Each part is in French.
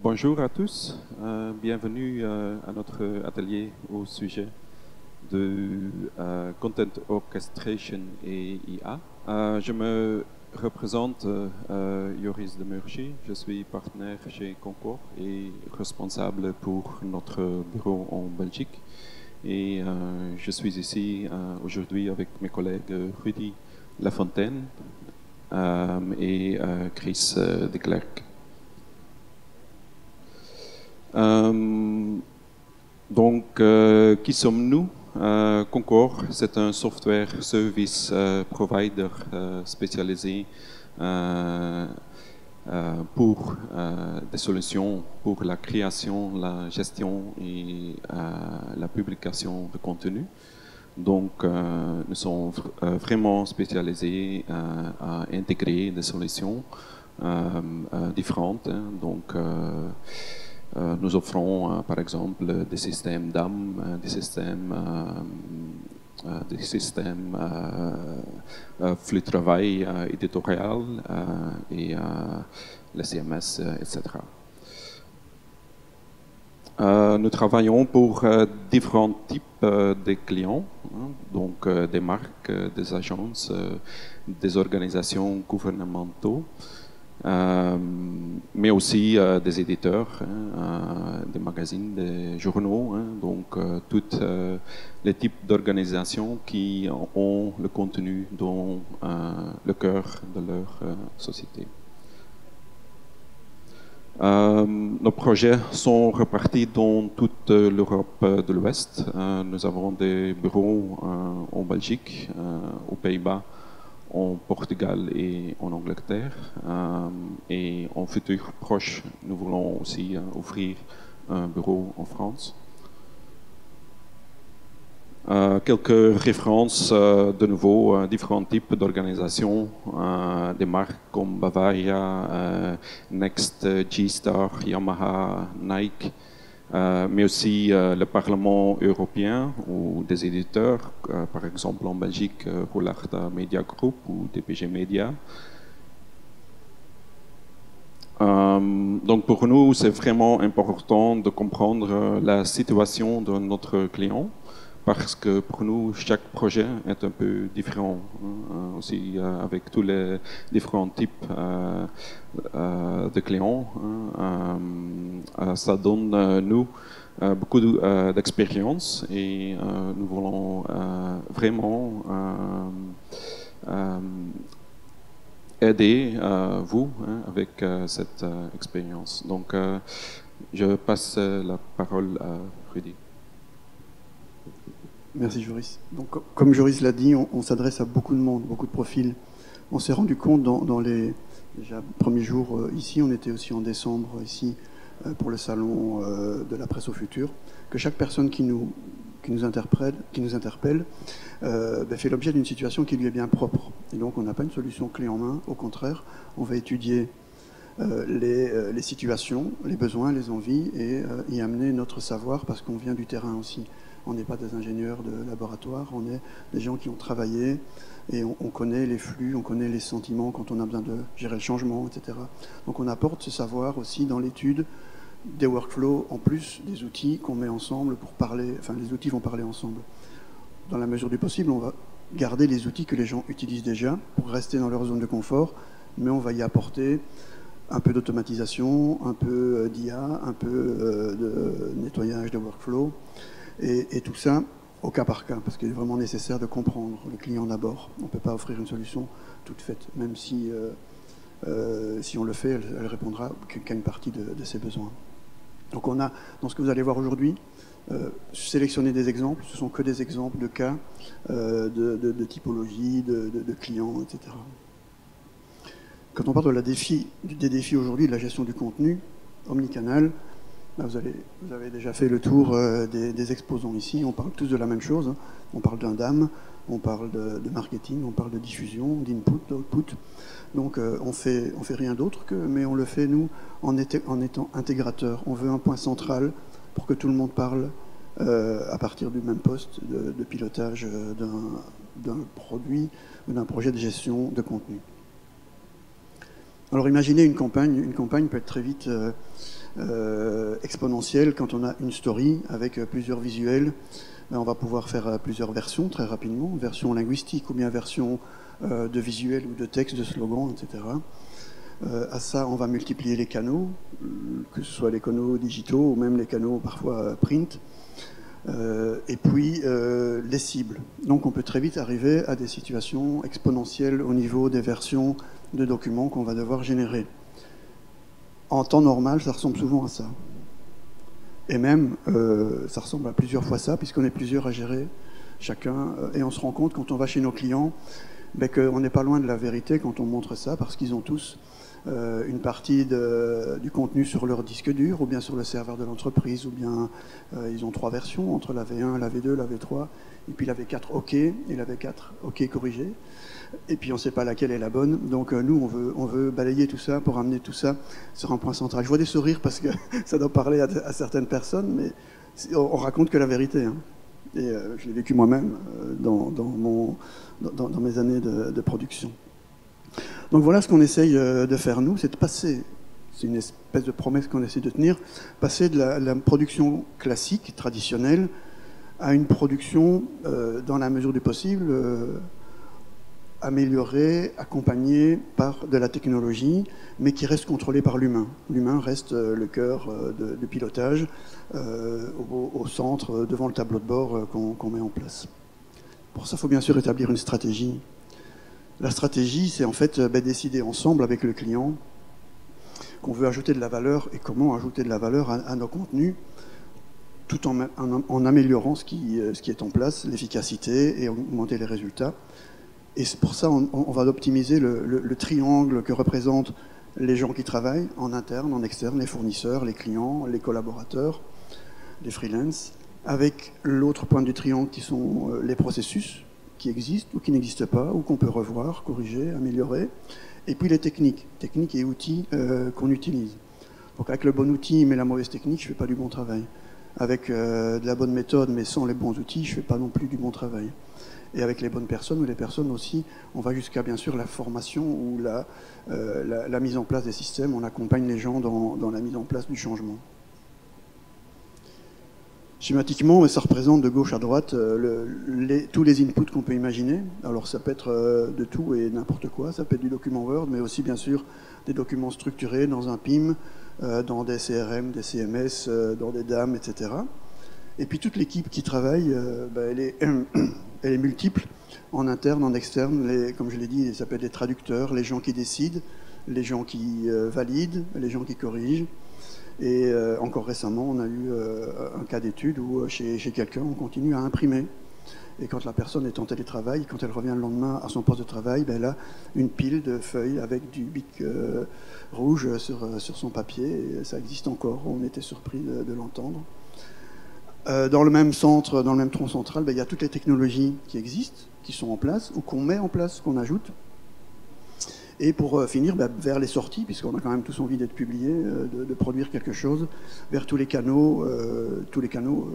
Bonjour à tous, bienvenue à notre atelier au sujet de Content Orchestration et IA. Je me représente Joris de Murgy, je suis partenaire chez Concor et responsable pour notre bureau en Belgique. Et je suis ici aujourd'hui avec mes collègues Rudy Lafontaine et Chris de Klerk. Qui sommes-nous? Concor, c'est un software service provider spécialisé pour des solutions pour la création, la gestion et la publication de contenu. Donc, nous sommes vraiment spécialisés à intégrer des solutions différentes. Nous offrons par exemple des systèmes d'âme, des systèmes flux de travail éditorial et le CMS, etc. Nous travaillons pour différents types de clients, donc des marques, des agences, des organisations gouvernementaux. Mais aussi des éditeurs, des magazines, des journaux, donc tous les types d'organisations qui ont le contenu dans le cœur de leur société. Nos projets sont repartis dans toute l'Europe de l'Ouest. Nous avons des bureaux en Belgique, aux Pays-Bas, en Portugal et en Angleterre. Et en futur proche, nous voulons aussi ouvrir un bureau en France. Quelques références de nouveau, différents types d'organisations, des marques comme Bavaria, Next, G-Star, Yamaha, Nike, mais aussi le Parlement européen ou des éditeurs, par exemple en Belgique, Roularta Media Group ou DPG Media. Donc pour nous, c'est vraiment important de comprendre la situation de notre client, parce que pour nous, chaque projet est un peu différent, aussi avec tous les différents types de clients. Ça donne, nous, beaucoup d'expérience et nous voulons vraiment aider vous avec cette expérience. Donc, je passe la parole à Rudy. Merci Joris. Donc, comme Joris l'a dit, on s'adresse à beaucoup de monde, beaucoup de profils. On s'est rendu compte dans les premiers jours ici, on était aussi en décembre ici pour le salon de la presse au futur, que chaque personne qui nous interpelle fait l'objet d'une situation qui lui est bien propre. Et donc on n'a pas une solution clé en main, au contraire, on va étudier les situations, les besoins, les envies et y amener notre savoir parce qu'on vient du terrain aussi. On n'est pas des ingénieurs de laboratoire, on est des gens qui ont travaillé et on connaît les flux, on connaît les sentiments quand on a besoin de gérer le changement, etc. Donc on apporte ce savoir aussi dans l'étude des workflows, en plus des outils qu'on met ensemble pour parler, enfin les outils vont parler ensemble. Dans la mesure du possible, on va garder les outils que les gens utilisent déjà pour rester dans leur zone de confort, mais on va y apporter un peu d'automatisation, un peu d'IA, un peu de nettoyage de workflow, et tout ça au cas par cas, parce qu'il est vraiment nécessaire de comprendre le client d'abord. On ne peut pas offrir une solution toute faite, même si, si on le fait, elle répondra qu'à une partie de ses besoins. Donc on a, dans ce que vous allez voir aujourd'hui, sélectionné des exemples, ce ne sont que des exemples de cas, de typologie, de clients, etc. Quand on parle des défis aujourd'hui de la gestion du contenu omnicanal, là vous avez déjà fait le tour des exposants ici, on parle tous de la même chose, hein. On parle d'un DAM, on parle de marketing, on parle de diffusion, d'input, d'output. Donc on fait rien d'autre mais on le fait nous en étant intégrateur. On veut un point central pour que tout le monde parle à partir du même poste de pilotage d'un produit ou d'un projet de gestion de contenu. Alors imaginez une campagne peut être très vite exponentielle quand on a une story avec plusieurs visuels. On va pouvoir faire plusieurs versions très rapidement, version linguistique ou bien version de visuel ou de texte, de slogan, etc. À ça, on va multiplier les canaux, que ce soit les canaux digitaux ou même les canaux parfois print. Et puis les cibles. Donc on peut très vite arriver à des situations exponentielles au niveau des versions de documents qu'on va devoir générer. En temps normal, ça ressemble souvent à ça. Et même, ça ressemble à plusieurs fois ça, puisqu'on est plusieurs à gérer chacun. Et on se rend compte, quand on va chez nos clients, qu'on n'est pas loin de la vérité quand on montre ça, parce qu'ils ont tous une partie du contenu sur leur disque dur, ou bien sur le serveur de l'entreprise, ou bien ils ont 3 versions, entre la V1, la V2, la V3, et puis la V4 OK, et la V4 OK corrigé. Et puis on ne sait pas laquelle est la bonne. Donc nous, on veut balayer tout ça pour amener tout ça sur un point central. Je vois des sourires parce que ça doit parler à certaines personnes, mais on raconte que la vérité. Hein. Et je l'ai vécu moi-même dans mes années de production. Donc voilà ce qu'on essaye de faire nous, c'est de passer, c'est une espèce de promesse qu'on essaie de tenir, passer de la production classique, traditionnelle, à une production, dans la mesure du possible, améliorée, accompagnée par de la technologie, mais qui reste contrôlée par l'humain. L'humain reste le cœur de pilotage, au centre, devant le tableau de bord qu'on met en place. Pour ça, il faut bien sûr établir une stratégie. La stratégie, c'est en fait décider ensemble avec le client qu'on veut ajouter de la valeur et comment ajouter de la valeur à nos contenus, tout en améliorant ce qui est en place, l'efficacité et augmenter les résultats. Et c'est pour ça on va optimiser le triangle que représentent les gens qui travaillent en interne, en externe, les fournisseurs, les clients, les collaborateurs, les freelances, avec l'autre point du triangle qui sont les processus qui existent ou qui n'existent pas, ou qu'on peut revoir, corriger, améliorer, et puis les techniques et outils qu'on utilise. Donc avec le bon outil mais la mauvaise technique, je ne fais pas du bon travail. Avec de la bonne méthode mais sans les bons outils, je ne fais pas non plus du bon travail. Et avec les bonnes personnes ou les personnes aussi, on va jusqu'à bien sûr la formation ou la mise en place des systèmes, on accompagne les gens dans la mise en place du changement. Schématiquement, ça représente de gauche à droite tous les inputs qu'on peut imaginer. Alors ça peut être de tout et n'importe quoi, ça peut être du document Word, mais aussi bien sûr des documents structurés dans un PIM, dans des CRM, des CMS, dans des DAM, etc. Et puis toute l'équipe qui travaille, elle est multiple, en interne, en externe, comme je l'ai dit, ça peut être les traducteurs, les gens qui décident, les gens qui valident, les gens qui corrigent. Et encore récemment, on a eu un cas d'étude où chez quelqu'un, on continue à imprimer. Et quand la personne est en télétravail, quand elle revient le lendemain à son poste de travail, elle a une pile de feuilles avec du bic rouge sur son papier. Et ça existe encore, on était surpris de l'entendre. Dans le même centre, dans le même tronc central, il y a toutes les technologies qui existent, qui sont en place, ou qu'on met en place, qu'on ajoute. Et pour finir, vers les sorties, puisqu'on a quand même tous envie d'être publié, de produire quelque chose, vers tous les canaux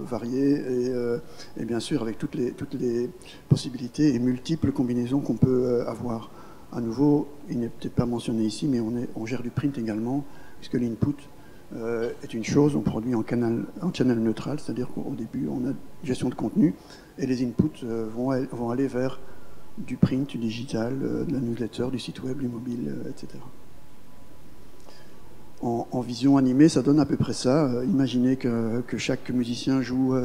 variés, et bien sûr avec toutes les possibilités et multiples combinaisons qu'on peut avoir. À nouveau, il n'est peut-être pas mentionné ici, mais on gère du print également, puisque l'input est une chose, on produit en channel neutral, c'est-à-dire qu'au début, on a gestion de contenu, et les inputs vont aller vers du print, du digital, de la newsletter, du site web, du mobile, etc. En vision animée, ça donne à peu près ça. Imaginez que chaque musicien joue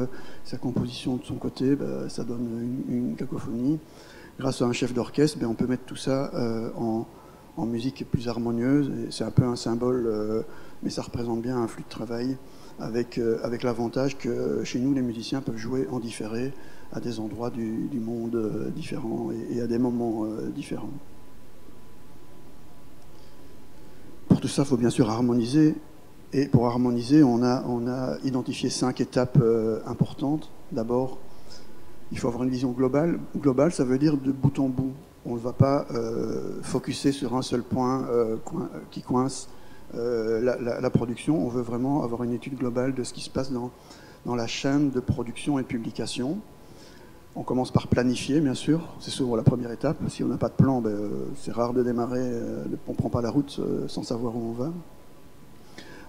sa composition de son côté, ça donne une cacophonie. Grâce à un chef d'orchestre, on peut mettre tout ça en musique plus harmonieuse. C'est un peu un symbole, mais ça représente bien un flux de travail avec l'avantage que chez nous, les musiciens peuvent jouer en différé à des endroits du monde différents et à des moments différents. Pour tout ça, il faut bien sûr harmoniser. Et pour harmoniser, on a identifié 5 étapes importantes. D'abord, il faut avoir une vision globale. Globale, ça veut dire de bout en bout. On ne va pas focuser sur un seul point qui coince la production. On veut vraiment avoir une étude globale de ce qui se passe dans dans la chaîne de production et de publication. On commence par planifier, bien sûr, c'est souvent la première étape. Si on n'a pas de plan, c'est rare de démarrer, on ne prend pas la route sans savoir où on va.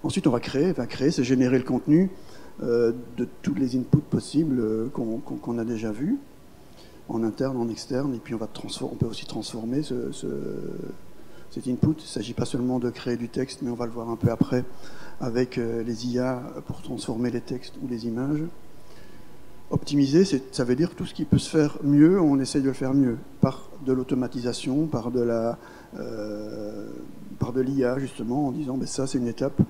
Ensuite, on va créer, c'est générer le contenu de tous les inputs possibles qu'on a déjà vus, en interne, en externe, et puis on peut aussi transformer cet input. Il ne s'agit pas seulement de créer du texte, mais on va le voir un peu après avec les IA pour transformer les textes ou les images. Optimiser, ça veut dire tout ce qui peut se faire mieux, on essaye de le faire mieux, par de l'automatisation, par de l'IA justement, en disant ça c'est une étape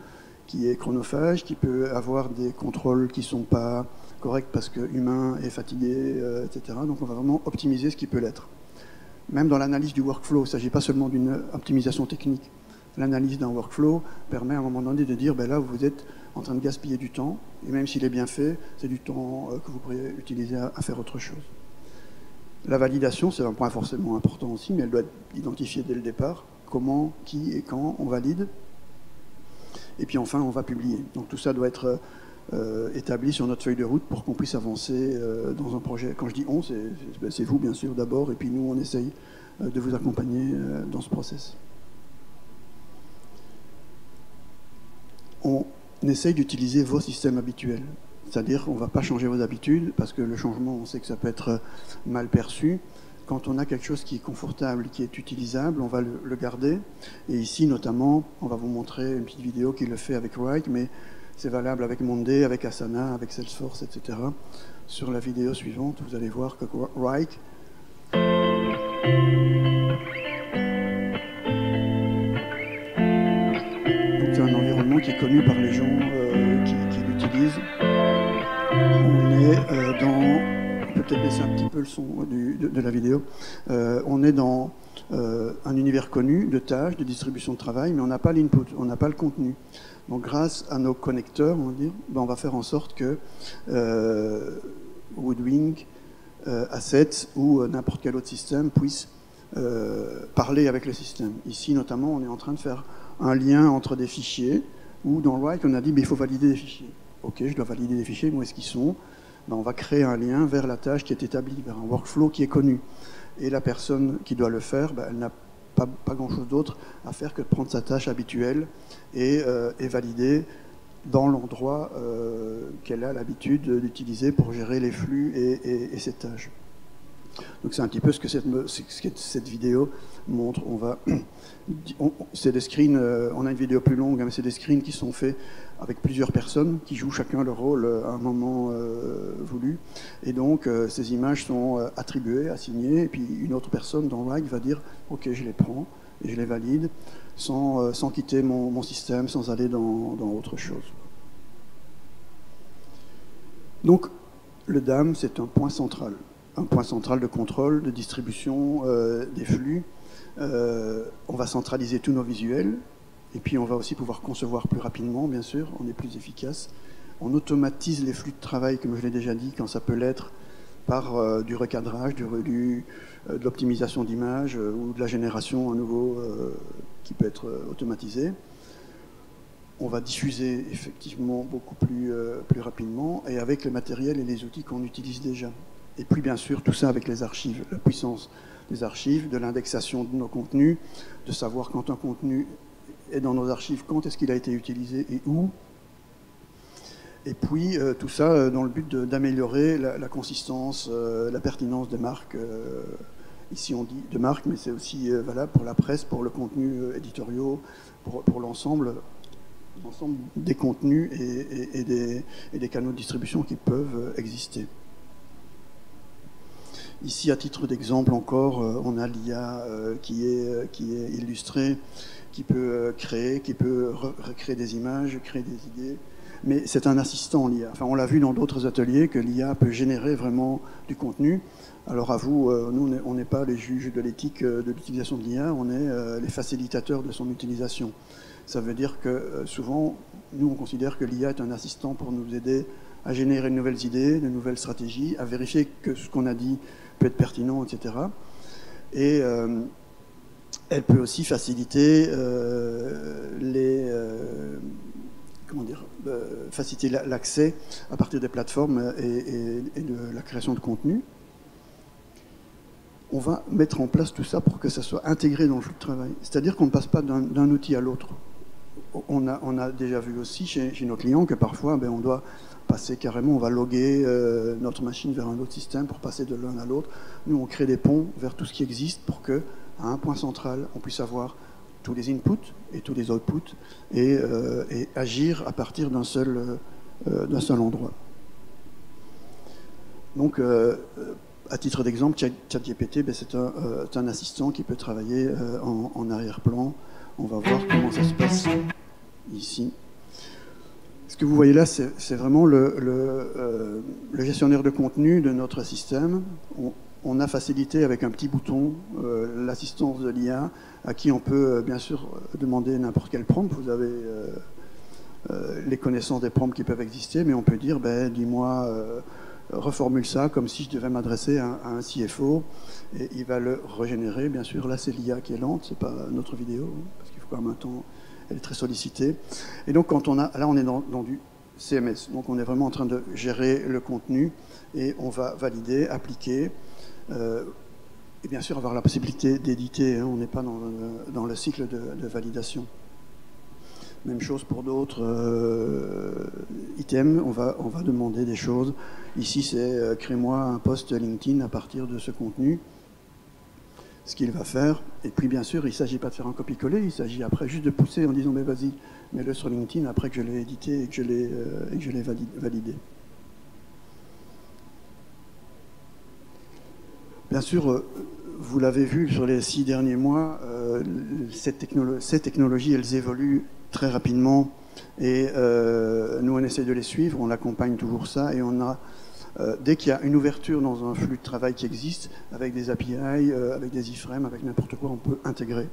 qui est chronophage, qui peut avoir des contrôles qui ne sont pas corrects parce que l'humain est fatigué, etc. Donc on va vraiment optimiser ce qui peut l'être. Même dans l'analyse du workflow, il ne s'agit pas seulement d'une optimisation technique. L'analyse d'un workflow permet à un moment donné de dire là vous êtes en train de gaspiller du temps, et même s'il est bien fait, c'est du temps que vous pourriez utiliser à faire autre chose. La validation, c'est un point forcément important aussi, mais elle doit être identifiée dès le départ. Comment, qui et quand on valide. Et puis enfin, on va publier. Donc tout ça doit être établi sur notre feuille de route pour qu'on puisse avancer dans un projet. Quand je dis on, c'est vous bien sûr d'abord, et puis nous on essaye de vous accompagner dans ce process. On essaye d'utiliser vos systèmes habituels. C'est-à-dire qu'on ne va pas changer vos habitudes, parce que le changement, on sait que ça peut être mal perçu. Quand on a quelque chose qui est confortable, qui est utilisable, on va le garder. Et ici, notamment, on va vous montrer une petite vidéo qui le fait avec Wrike, mais c'est valable avec Monday, avec Asana, avec Salesforce, etc. Sur la vidéo suivante, vous allez voir que Wrike c'est un environnement qui est connu par les gens qui l'utilisent. On est on peut peut-être baisser un petit peu le son de la vidéo. On est dans un univers connu de tâches, de distribution de travail, mais on n'a pas l'input, on n'a pas le contenu. Donc grâce à nos connecteurs, on va dire, on va faire en sorte que Woodwing, Assets ou n'importe quel autre système puisse parler avec le système. Ici, notamment, on est en train de faire un lien entre des fichiers, où dans Wrike, on a dit il faut valider des fichiers. Ok, je dois valider des fichiers, où est-ce qu'ils sont? On va créer un lien vers la tâche qui est établie, vers un workflow qui est connu. Et la personne qui doit le faire, elle n'a pas grand-chose d'autre à faire que de prendre sa tâche habituelle et valider dans l'endroit qu'elle a l'habitude d'utiliser pour gérer les flux et ses tâches. Donc c'est un petit peu ce que cette vidéo montre. C'est des screens, on a une vidéo plus longue, mais c'est des screens qui sont faits avec plusieurs personnes qui jouent chacun leur rôle à un moment voulu. Et donc ces images sont attribuées, assignées, et puis une autre personne dans Wrike va dire « Ok, je les prends et je les valide » sans quitter mon système, sans aller dans autre chose. Donc le DAM, c'est un point central de contrôle, de distribution des flux. On va centraliser tous nos visuels, et puis on va aussi pouvoir concevoir plus rapidement, bien sûr, on est plus efficace. On automatise les flux de travail, comme je l'ai déjà dit, quand ça peut l'être, par du recadrage, de l'optimisation d'images ou de la génération à nouveau qui peut être automatisée. On va diffuser effectivement beaucoup plus rapidement, et avec le matériel et les outils qu'on utilise déjà. Et puis bien sûr, tout ça avec les archives, la puissance des archives, de l'indexation de nos contenus, de savoir quand un contenu est dans nos archives, quand est-ce qu'il a été utilisé et où. Et puis tout ça dans le but d'améliorer la consistance, la pertinence des marques. Ici on dit de marques, mais c'est aussi valable pour la presse, pour le contenu éditorial, pour l'ensemble des contenus et des canaux de distribution qui peuvent exister. Ici, à titre d'exemple encore, on a l'IA qui est illustrée, qui peut créer, qui peut recréer des images, créer des idées. Mais c'est un assistant, l'IA. Enfin, on l'a vu dans d'autres ateliers que l'IA peut générer vraiment du contenu. Alors à vous, nous, on n'est pas les juges de l'éthique de l'utilisation de l'IA, on est les facilitateurs de son utilisation. Ça veut dire que souvent, nous, on considère que l'IA est un assistant pour nous aider à générer de nouvelles idées, de nouvelles stratégies, à vérifier que ce qu'on a dit peut être pertinent, etc. Et elle peut aussi faciliter comment dire, faciliter l'accès à partir des plateformes et de la création de contenu. On va mettre en place tout ça pour que ça soit intégré dans le flux de travail. C'est-à-dire qu'on ne passe pas d'un outil à l'autre. On a déjà vu aussi chez nos clients que parfois, on doit passer carrément, on va loguer notre machine vers un autre système pour passer de l'un à l'autre. Nous, on crée des ponts vers tout ce qui existe pour qu'à un point central, on puisse avoir tous les inputs et tous les outputs et agir à partir d'un seul endroit. Donc, à titre d'exemple, ChatGPT, c'est un assistant qui peut travailler en arrière-plan. On va voir comment ça se passe ici. Ce que vous voyez là, c'est vraiment le gestionnaire de contenu de notre système. On a facilité avec un petit bouton l'assistance de l'IA, à qui on peut bien sûr demander n'importe quel prompt. Vous avez les connaissances des prompts qui peuvent exister, mais on peut dire, dis-moi, reformule ça comme si je devais m'adresser à un CFO, et il va le régénérer. Bien sûr, là c'est l'IA qui est lente, c'est pas notre vidéo, parce qu'il faut quand même un temps, elle est très sollicitée. Et donc quand là on est dans du CMS, donc on est vraiment en train de gérer le contenu, et on va valider, appliquer, et bien sûr avoir la possibilité d'éditer, on n'est pas dans le cycle de validation. Même chose pour d'autres items, on va demander des choses. Ici, c'est crée-moi un post LinkedIn à partir de ce contenu, ce qu'il va faire. Et puis, bien sûr, il ne s'agit pas de faire un copier-coller, il s'agit après juste de pousser en disant, mais vas-y, mets-le sur LinkedIn après que je l'ai édité et que je l'ai validé. Bien sûr, vous l'avez vu sur les 6 derniers mois, ces technologies, elles évoluent très rapidement, et nous on essaie de les suivre, on accompagne toujours ça, et on a, dès qu'il y a une ouverture dans un flux de travail qui existe, avec des API, avec des iframes, avec n'importe quoi, on peut intégrer.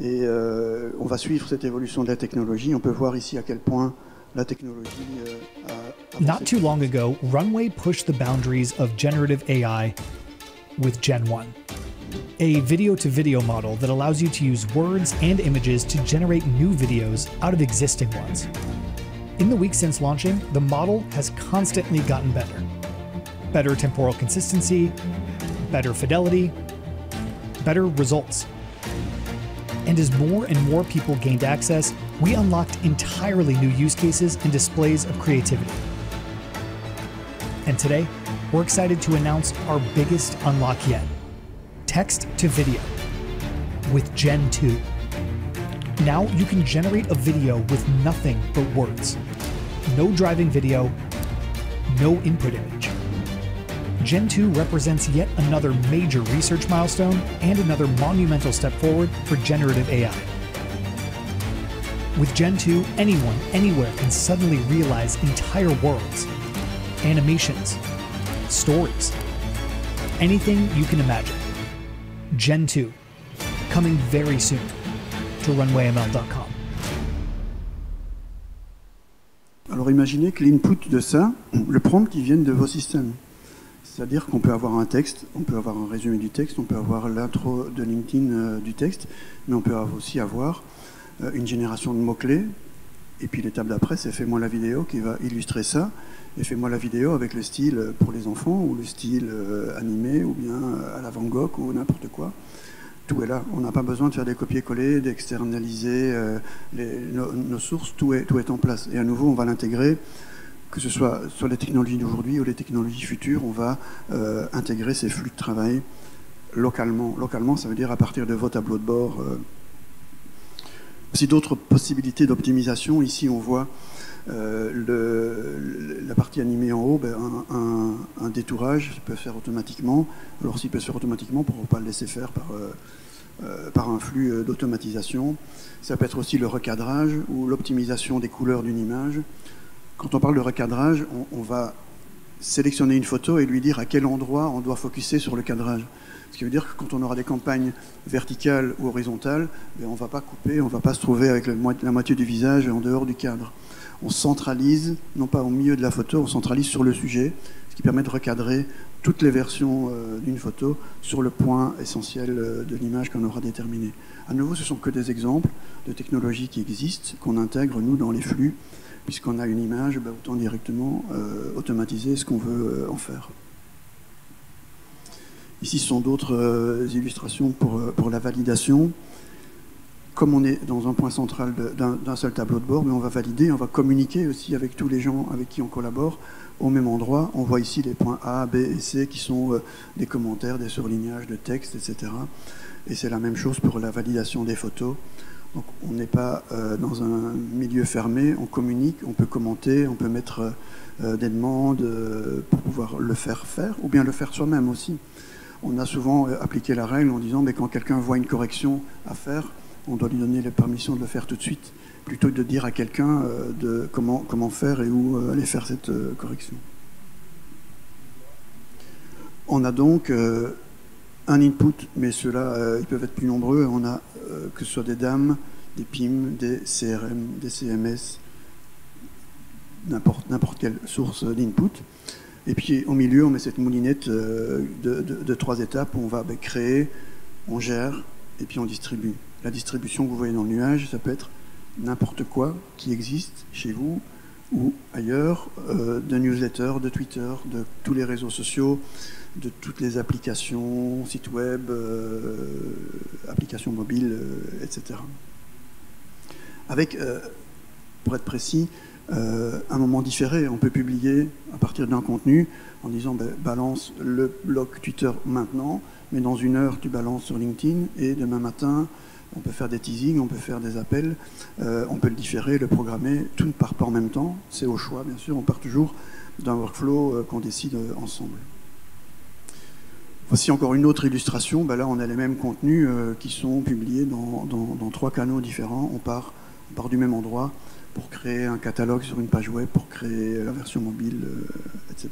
Et on va suivre cette évolution de la technologie. On peut voir ici à quel point la technologie a Not too long ago, Runway pushed the boundaries of generative AI with Gen 1. A video-to-video model that allows you to use words and images to generate new videos out of existing ones. In the weeks since launching, the model has constantly gotten better. Better temporal consistency, better fidelity, better results. And as more and more people gained access, we unlocked entirely new use cases and displays of creativity. And today, we're excited to announce our biggest unlock yet. Text to video with Gen 2. Now you can generate a video with nothing but words. No driving video, no input image. Gen 2 represents yet another major research milestone and another monumental step forward for generative AI. With Gen 2, anyone, anywhere can suddenly realize entire worlds, animations, stories, anything you can imagine. Gen 2, coming very soon to runwayml.com. Alors imaginez que l'input de ça, le prompt, il vienne de vos systèmes. C'est-à-dire qu'on peut avoir un texte, on peut avoir un résumé du texte, on peut avoir l'intro de LinkedIn du texte, mais on peut aussi avoir une génération de mots-clés. Et puis l'étape d'après, c'est fais-moi la vidéo qui va illustrer ça. Et fais-moi la vidéo avec le style pour les enfants, ou le style animé, ou bien à la Van Gogh, ou n'importe quoi. Tout est là. On n'a pas besoin de faire des copier-coller, d'externaliser nos sources. Tout est en place. Et à nouveau, on va l'intégrer, que ce soit sur les technologies d'aujourd'hui ou les technologies futures, on va intégrer ces flux de travail localement. Localement, ça veut dire à partir de vos tableaux de bord. Aussi d'autres possibilités d'optimisation. Ici, on voit la partie animée en haut, un détourage, ça peut se faire automatiquement. Alors s'il peut se faire automatiquement, pourquoi pas le laisser faire par un flux d'automatisation. Ça peut être aussi le recadrage ou l'optimisation des couleurs d'une image. Quand on parle de recadrage, on va sélectionner une photo et lui dire à quel endroit on doit focuser sur le cadrage. Ce qui veut dire que quand on aura des campagnes verticales ou horizontales, on ne va pas couper, on ne va pas se trouver avec la moitié du visage en dehors du cadre. On centralise, non pas au milieu de la photo, on centralise sur le sujet, ce qui permet de recadrer toutes les versions d'une photo sur le point essentiel de l'image qu'on aura déterminé. À nouveau, ce ne sont que des exemples de technologies qui existent, qu'on intègre, nous, dans les flux, puisqu'on a une image, autant directement automatiser ce qu'on veut en faire. Ici, ce sont d'autres illustrations pour la validation. Comme on est dans un point central d'un seul tableau de bord, mais on va valider, on va communiquer aussi avec tous les gens avec qui on collabore au même endroit. On voit ici les points A, B et C qui sont des commentaires, des surlignages de texte, etc. Et c'est la même chose pour la validation des photos. Donc on n'est pas dans un milieu fermé, on communique, on peut commenter, on peut mettre des demandes pour pouvoir le faire ou bien le faire soi-même aussi. On a souvent appliqué la règle en disant mais quand quelqu'un voit une correction à faire, on doit lui donner la permission de le faire tout de suite, plutôt que de dire à quelqu'un de comment faire et où aller faire cette correction. On a donc un input, mais ceux-là, ils peuvent être plus nombreux. On a que ce soit des DAM, des PIM, des CRM, des CMS, n'importe quelle source d'input. Et puis au milieu, on met cette moulinette de 3 étapes. On va créer, on gère, et puis on distribue. La distribution que vous voyez dans le nuage, ça peut être n'importe quoi qui existe chez vous ou ailleurs, de newsletters, de Twitter, de tous les réseaux sociaux, de toutes les applications, sites web, applications mobiles, etc. Avec, pour être précis, un moment différé. On peut publier à partir d'un contenu en disant balance le blog Twitter maintenant, mais dans 1 heure tu balances sur LinkedIn et demain matin on peut faire des teasings, on peut faire des appels, on peut le différer, le programmer, tout ne part pas en même temps, c'est au choix bien sûr, on part toujours d'un workflow qu'on décide ensemble. Voici encore une autre illustration, là on a les mêmes contenus qui sont publiés dans 3 canaux différents, on part du même endroit pour créer un catalogue sur une page web, pour créer la version mobile, etc.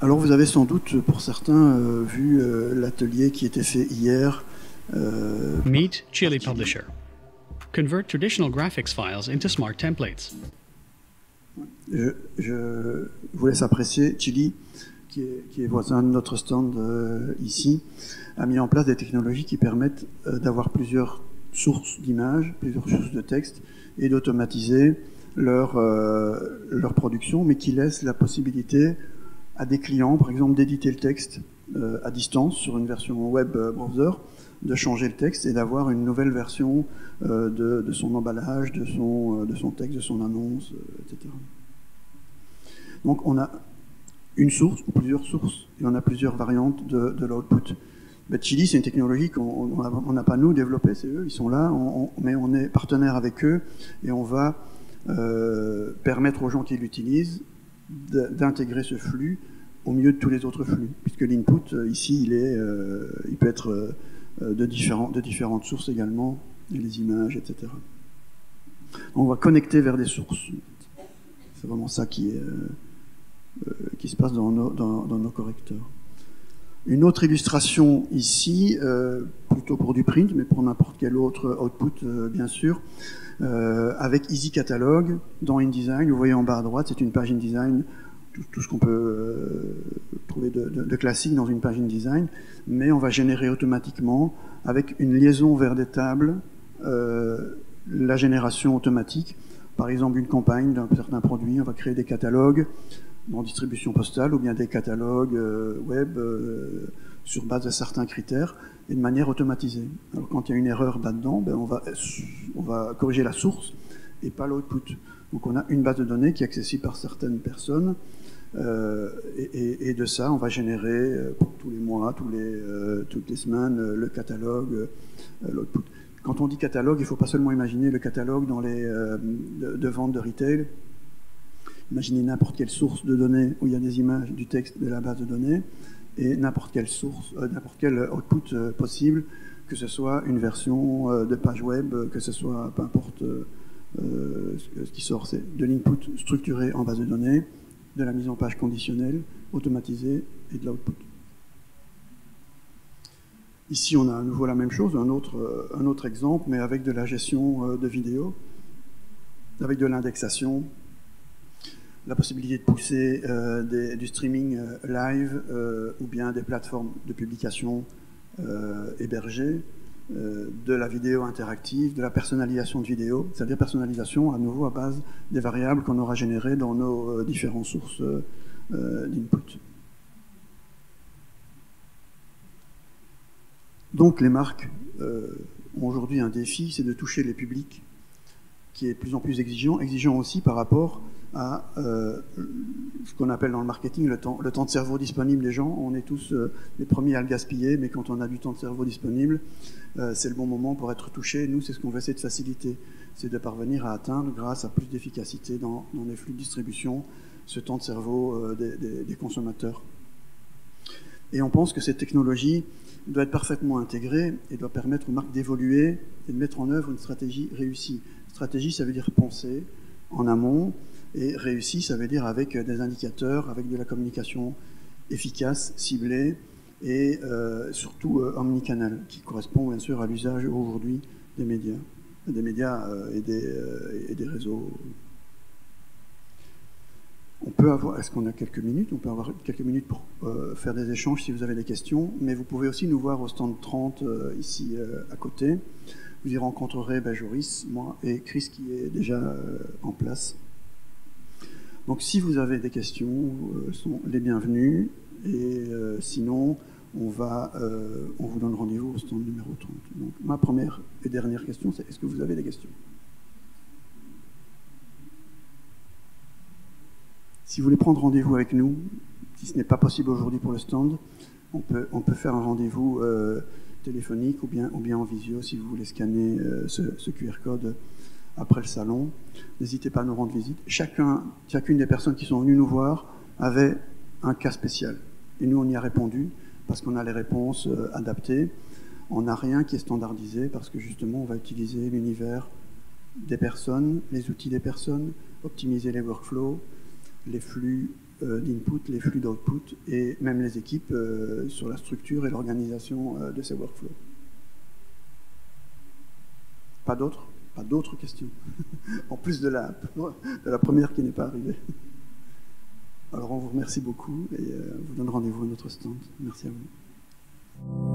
Alors vous avez sans doute, pour certains, vu l'atelier qui était fait hier. Meet Chili Publisher. Convert traditional graphics files into smart templates. Je vous laisse apprécier. Chili, qui est voisin de notre stand ici, a mis en place des technologies qui permettent d'avoir plusieurs sources d'images, plusieurs sources de texte, et d'automatiser leur production, mais qui laissent la possibilité à des clients, par exemple, d'éditer le texte à distance sur une version web browser, de changer le texte et d'avoir une nouvelle version de son emballage, de son texte, de son annonce, etc. Donc on a une source ou plusieurs sources, et on a plusieurs variantes de l'output. Chili, c'est une technologie qu'on n'a pas nous développée, c'est eux, ils sont là, mais on est partenaire avec eux, et on va permettre aux gens qui l'utilisent d'intégrer ce flux au milieu de tous les autres flux, puisque l'input ici il peut être de différentes sources également, et les images, etc. On va connecter vers des sources. C'est vraiment ça qui se passe dans nos correcteurs. Une autre illustration ici, plutôt pour du print, mais pour n'importe quel autre output bien sûr, avec Easy Catalog dans InDesign. Vous voyez en bas à droite, c'est une page InDesign, tout ce qu'on peut trouver de classique dans une page InDesign, mais on va générer automatiquement, avec une liaison vers des tables, la génération automatique. Par exemple, une campagne d'un certain produit, on va créer des catalogues en distribution postale ou bien des catalogues web sur base de certains critères et de manière automatisée. Alors quand il y a une erreur là-dedans, on va corriger la source et pas l'output. Donc on a une base de données qui est accessible par certaines personnes et de ça on va générer pour tous les mois, toutes les semaines le catalogue, l'output. Quand on dit catalogue, il ne faut pas seulement imaginer le catalogue dans les de vente de retail. Imaginez n'importe quelle source de données où il y a des images, du texte de la base de données, et n'importe quelle source, n'importe quel output possible, que ce soit une version de page web, que ce soit, peu importe ce qui sort, c'est de l'input structuré en base de données, de la mise en page conditionnelle, automatisée, et de l'output. Ici, on a à nouveau la même chose, un autre exemple, mais avec de la gestion de vidéos, avec de l'indexation, la possibilité de pousser du streaming live ou bien des plateformes de publication hébergées, de la vidéo interactive, de la personnalisation de vidéo, c'est-à-dire personnalisation à nouveau à base des variables qu'on aura générées dans nos différentes sources d'input. Donc les marques ont aujourd'hui un défi, c'est de toucher les publics qui est de plus en plus exigeant aussi par rapport à ce qu'on appelle dans le marketing le temps de cerveau disponible des gens. On est tous les premiers à le gaspiller, mais quand on a du temps de cerveau disponible, c'est le bon moment pour être touché. Nous, c'est ce qu'on va essayer de faciliter, c'est de parvenir à atteindre, grâce à plus d'efficacité dans les flux de distribution, ce temps de cerveau des consommateurs. Et on pense que cette technologie doit être parfaitement intégrée et doit permettre aux marques d'évoluer et de mettre en œuvre une stratégie réussie. Stratégie, ça veut dire penser en amont, et réussi, ça veut dire avec des indicateurs, avec de la communication efficace, ciblée, et surtout omnicanal, qui correspond bien sûr à l'usage aujourd'hui des médias et des réseaux. On peut avoir, est-ce qu'on a quelques minutes? On peut avoir quelques minutes pour faire des échanges si vous avez des questions, mais vous pouvez aussi nous voir au stand 30 ici à côté. Vous y rencontrerez Joris, moi et Chris qui est déjà en place. Donc si vous avez des questions, sont les bienvenus, et sinon on vous donne rendez-vous au stand numéro 30. Donc ma première et dernière question, c'est est-ce que vous avez des questions? Si vous voulez prendre rendez-vous avec nous, si ce n'est pas possible aujourd'hui pour le stand, on peut faire un rendez-vous téléphonique ou bien en visio si vous voulez scanner ce QR code après le salon. N'hésitez pas à nous rendre visite. Chacune des personnes qui sont venues nous voir avait un cas spécial. Et nous, on y a répondu parce qu'on a les réponses adaptées. On n'a rien qui est standardisé parce que justement, on va utiliser l'univers des personnes, les outils des personnes, optimiser les workflows, les flux d'input, les flux d'output et même les équipes sur la structure et l'organisation de ces workflows. Pas d'autres questions, en plus de la première qui n'est pas arrivée. Alors on vous remercie beaucoup et vous donne rendez-vous à notre stand. Merci à vous.